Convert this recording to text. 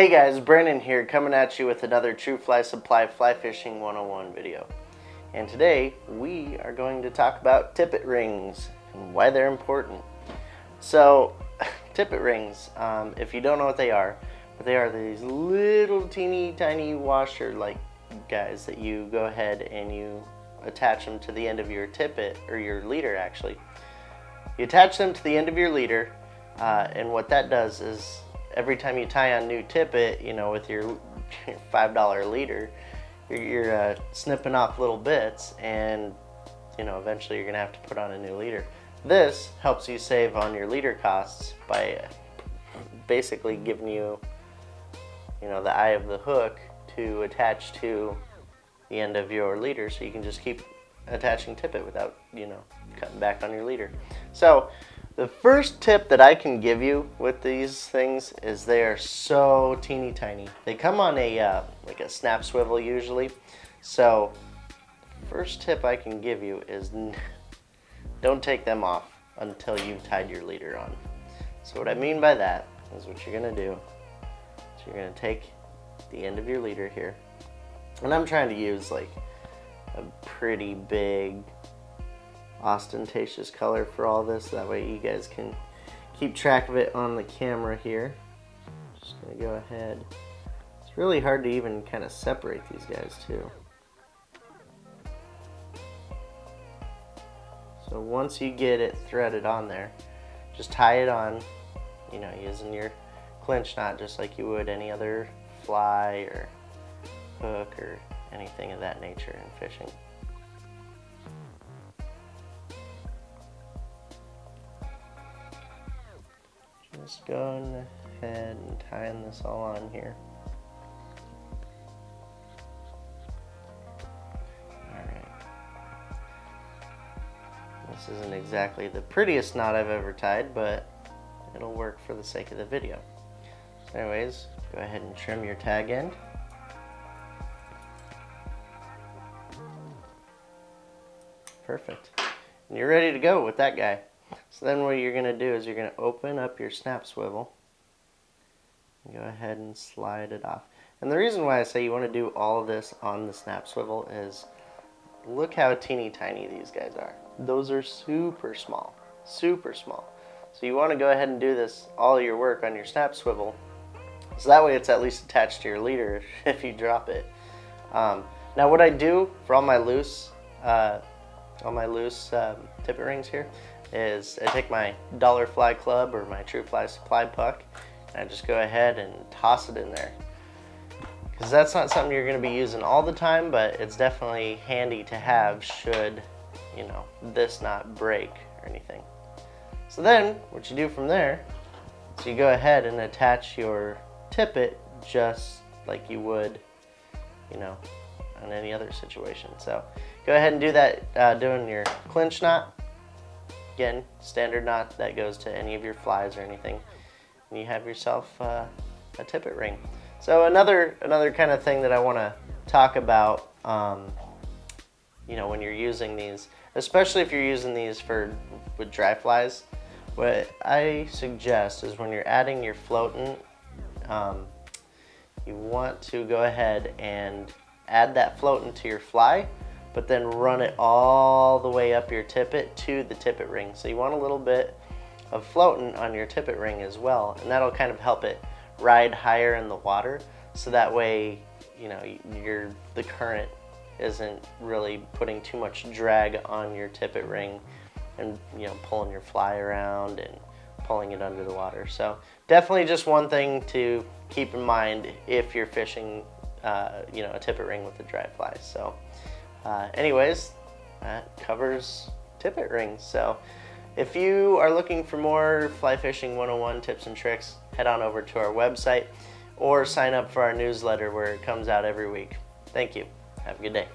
Hey guys, Brandon here, coming at you with another True Fly Supply Fly Fishing 101 video. And today we are going to talk about tippet rings and why they're important. So, tippet rings, if you don't know what they are these little teeny tiny washer like guys that you go ahead and you attach them to the end of your tippet, or your leader actually. You attach them to the end of your leader, and what that does is every time you tie on new tippet, you know, with your $5 leader, you're snipping off little bits, and you know, eventually you're gonna have to put on a new leader. This helps you save on your leader costs by basically giving you, you know, the eye of the hook to attach to the end of your leader, so you can just keep attaching tippet without, you know, cutting back on your leader. So the first tip that I can give you with these things is they are so teeny tiny. They come on a like a snap swivel usually. So first tip I can give you is don't take them off until you've tied your leader on. So what I mean by that is what you're gonna do is you're gonna take the end of your leader here, and I'm trying to use like a pretty big ostentatious color for all this, that way you guys can keep track of it on the camera here. Just gonna go ahead. It's really hard to even kind of separate these guys too. So once you get it threaded on there, just tie it on, you know, using your clinch knot just like you would any other fly or hook or anything of that nature in fishing. Just going ahead and tying this all on here. Alright. This isn't exactly the prettiest knot I've ever tied, but it'll work for the sake of the video. So anyways, go ahead and trim your tag end. Perfect. And you're ready to go with that guy. So then what you're going to do is you're going to open up your snap swivel and go ahead and slide it off. And the reason why I say you want to do all of this on the snap swivel is look how teeny tiny these guys are. Those are super small, super small. So you want to go ahead and do this, all your work on your snap swivel, so that way it's at least attached to your leader if you drop it. Now what I do for all my loose tippet rings here is I take my dollar fly club or my True Fly Supply puck, and I just go ahead and toss it in there. Because that's not something you're going to be using all the time, but it's definitely handy to have should, you know, this not break or anything. So then what you do from there is you go ahead and attach your tippet just like you would, you know, in any other situation. So go ahead and do that doing your clinch knot. Again, standard knot that goes to any of your flies or anything, and you have yourself a tippet ring. So another kind of thing that I want to talk about, you know, when you're using these, especially if you're using these with dry flies, what I suggest is when you're adding your floatant, you want to go ahead and add that floatant to your fly, but then run it all the way up your tippet to the tippet ring. So you want a little bit of floatant on your tippet ring as well, and that'll kind of help it ride higher in the water, so that way, you know, the current isn't really putting too much drag on your tippet ring and, you know, pulling your fly around and pulling it under the water. So definitely just one thing to keep in mind if you're fishing you know, a tippet ring with a dry fly. So anyways, that covers tippet rings. So if you are looking for more Fly Fishing 101 tips and tricks, head on over to our website or sign up for our newsletter where it comes out every week. Thank you. Have a good day.